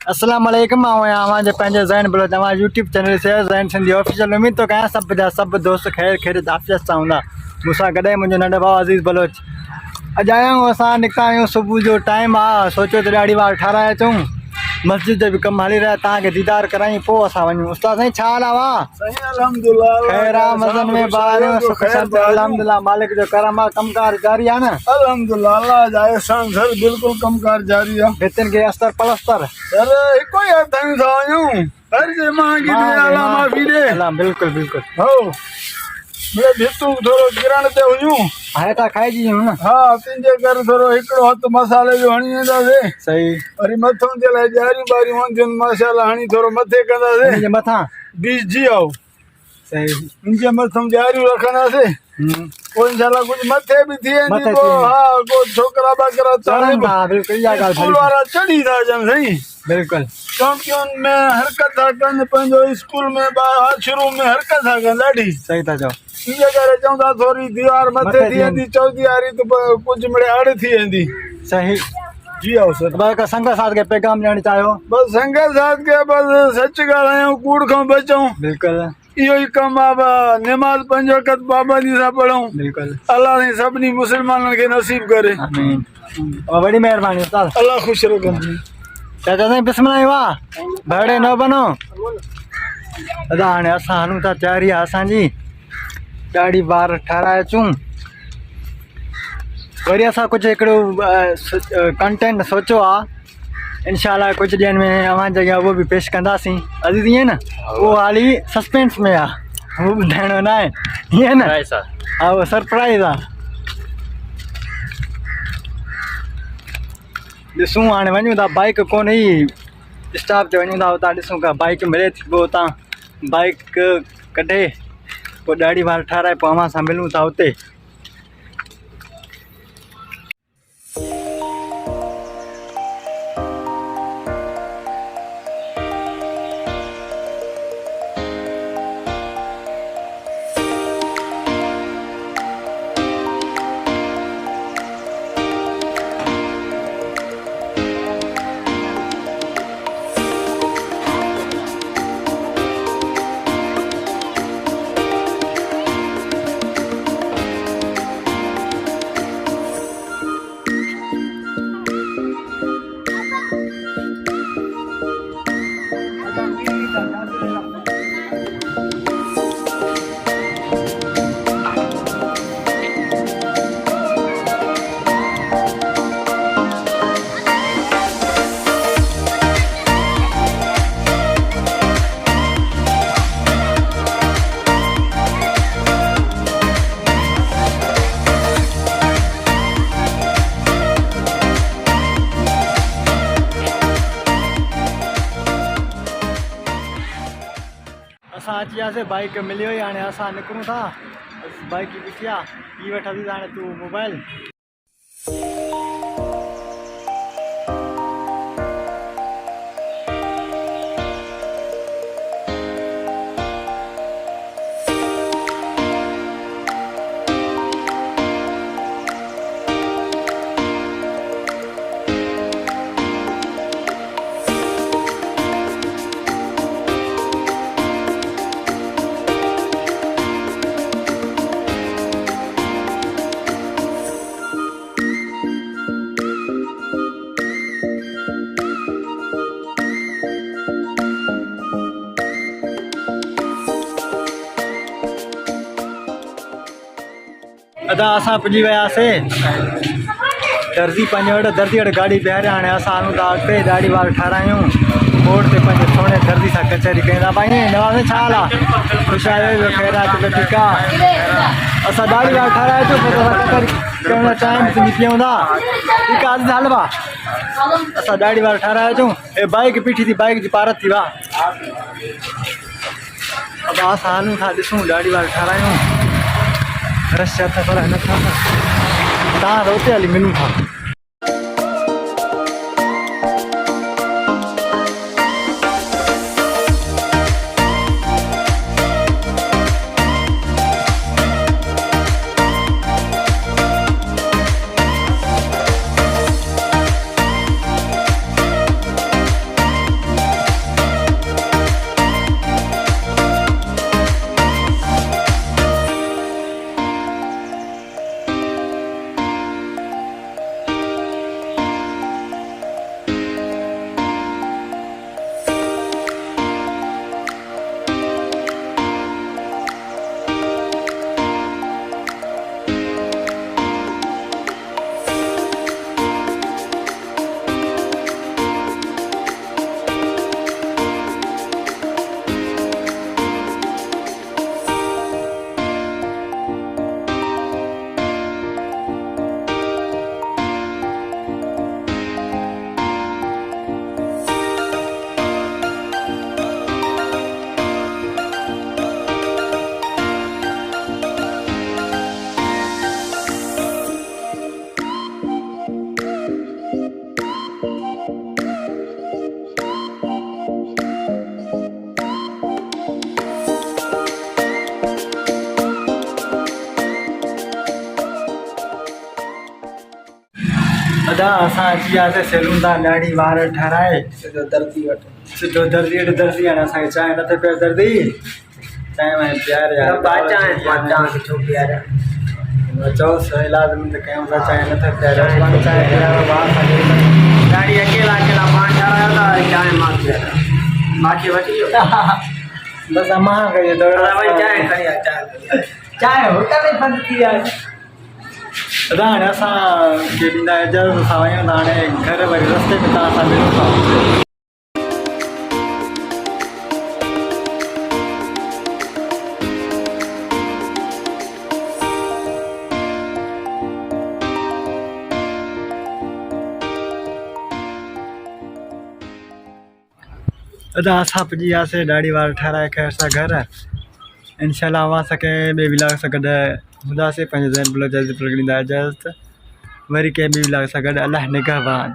अस्सलाम वालेकुम। आवाज़ पंहिंजे ज़ैन ब्लॉग तव्हां यूट्यूब चैनल से ज़ैन सिंधी ऑफिशियल। उम्मीद तो कयां सभु जा सभु दोस्त खैर ख़ैरियत आफ़ियत सां हूंदा। मूंसां गॾु मुंहिंजो नंढो भाउ अज़ीज़ बलोच। अॼु आया आहियूं असां, निकिता आहियूं, सुबुह जो टाइम आहे, सोचियो त ॾाढी वार ठाराए अचूं। मस्जिद जो बि कमु हली रहिया, तव्हांखे दीदार करायूं पोइ असां वञूं। उस्ताद साईं छा हाल आहे? वाह ख़ैर आहे, मज़नि में ॿार सुख शांति अल्हम्दुलिल्लाह, मालिक जो करम आहे। कमकार जारी आहे न? अल्हम्दुलिल्लाह, अल्लाह जा एहसान सर बिल्कुल कमकार जारी आहे। भितियुनि खे अस्तर पलस्तर अरे हिकु ई हथनि सां वञूं, हर जे मां की अल्लाह माफ़ी ॾे। अल्लाह बिल्कुलु बिल्कुलु। हो मेरे भितू थोरो किरण ते हुयूं, हाणे त खाइजी वियूं न। हा, तंहिंजे करे थोरो हिकिड़ो हथु मसाले जो हणी वेंदासीं। सही। वरी मथां जे लाइ ॼारियूं ॿारियूं हूंदियूं, मसाला हणी थोरो मथे कंदासीं। मथां बीज जी आओ सही, इनजे मथां ॼारियूं रखंदासीं। पोइ इंशाल्लाह कुछ मथे भी थी वेंदी। हाँ, को छोकरा बाकरा चढ़नि था, बिल्कुलु इहा ॻाल्हि स्कूल वारा चढ़ी था अचनि सही। बिल्कुलु चौकियुनि में हरकत था कनि, पंहिंजो स्कूल में शुरू में हरकत था कनि ॾाढी। सही था चओ। इनजे करे चवंदा थोरी दीवार मथे थी वेंदी, चौथी वारी त कुझु मिड़े अड़ थी वेंदी। सही जी आओ सर। संगत साथ के पैगाम ॾियणु चाहियो? बस संगत साथ के बस सच ॻाल्हायूं, कूड़ खां बचूं। बिल्कुलु इहो ई कमु आहे। नमाज़ 5 वक़्त पाबंदी सां पढ़ूं। बिल्कुलु। अल्लाह ने सभिनी मुसलमाननि खे नसीब करे। आमीन। बड़ी मेहरबानी उस्ताद, अल्लाह खुश रखनि। चाचा साईं बिस्मिल्लाह। वाह, बड़े न बनो दादा। हाणे असां हलूं था, तयारी आहे असांजी, ॾाढी बार ठाराए अचूं। वरी असां कुझु हिकिड़ो कंटेंट सोचियो आहे, इंशाल्लाह कुछ ॾींहंनि में अवां जॻह उहो बि पेश कंदासीं। अज़ीज़ ईअं न, उहो हाली सस्पेंस में आहे, उहो ॿुधाइणो न आहे, ईअं न? हा, उहो सरप्राइज़ आहे। ॾिसूं हाणे वञूं था, बाइक कोन हुई, स्टॉप ते वञूं था, हुतां ॾिसूं का बाइक मिले थी। पोइ हुतां बाइक कढे पोइ ॾाढी बार ठाराए पोइ अव्हां सां मिलूं था हुते। असां अची वियासीं, बाइक मिली हुई, हाणे असां निकिरूं था। बाइक ई बीठी आहे, पी वठंदी हाणे तूं मोबाइल। अदा असां पुॼी वियासीं दर्जी पंहिंजे वटि। दर्जी वटि गाॾी बीहारे हाणे असां हलूं था अॻिते, ॾाढी वार ठारायूं। मोड़ ते पंहिंजे सोणे दर्जी सां कचहरी कयूं था। भाई नवाज़ छा हाल आहे? ख़ुशि आहियो? ख़ैरात त ठीकु आहे। असां ॾाढी वार ठाराए अचूं, पोइ असां कचहरी करण चांहि बि पीऊं था। ठीकु आहे अज़ीज़, हल भाउ, असां ॾाढी वार ठाराए अचूं। हे बाइक बीठी थी, बाइक जी पारत थी। वाह, अब असां हलूं था, ॾिसूं ॾाढी वार ठारायूं। रश था पर नथा, तव्हां त उते हली मिलूं था। अदा असां अची वियासीं सैलून तां दाढ़ी वार ठाराए सिधो दर्दी वटि सिधो दर्जी वटि दर्जी हाणे असांखे चांहि नथे पियो दर्दी चांहि वांहि प्यार चओसि इलाज में त कयूं था चांहि नथे प्यार चांहि पीआरो गाड़ी अकेला अकेला पाण ठारायो था चांहि मां पीआरो मांखे वठी वियो बसि मां कई चांहि खणी आ चांहि होटल में बंदि थी आहे अदा हाणे असांखे ॾींदा इजाज़त असां वञूं था हाणे घर वरी रस्ते में तव्हां सां मिलूं था अदा असां पुॼी वियासीं दाढ़ी वार ठाराए करे असां घर इंशाल्लाह अवां असांखे ॿिए व्लॉग सां गॾु हूंदासीं पंहिंजे ज़ैन ब्लॉग ॾींदा इजाज़त वरी कंहिं ॿी व्लॉग सां गॾु अलाह निगहबान।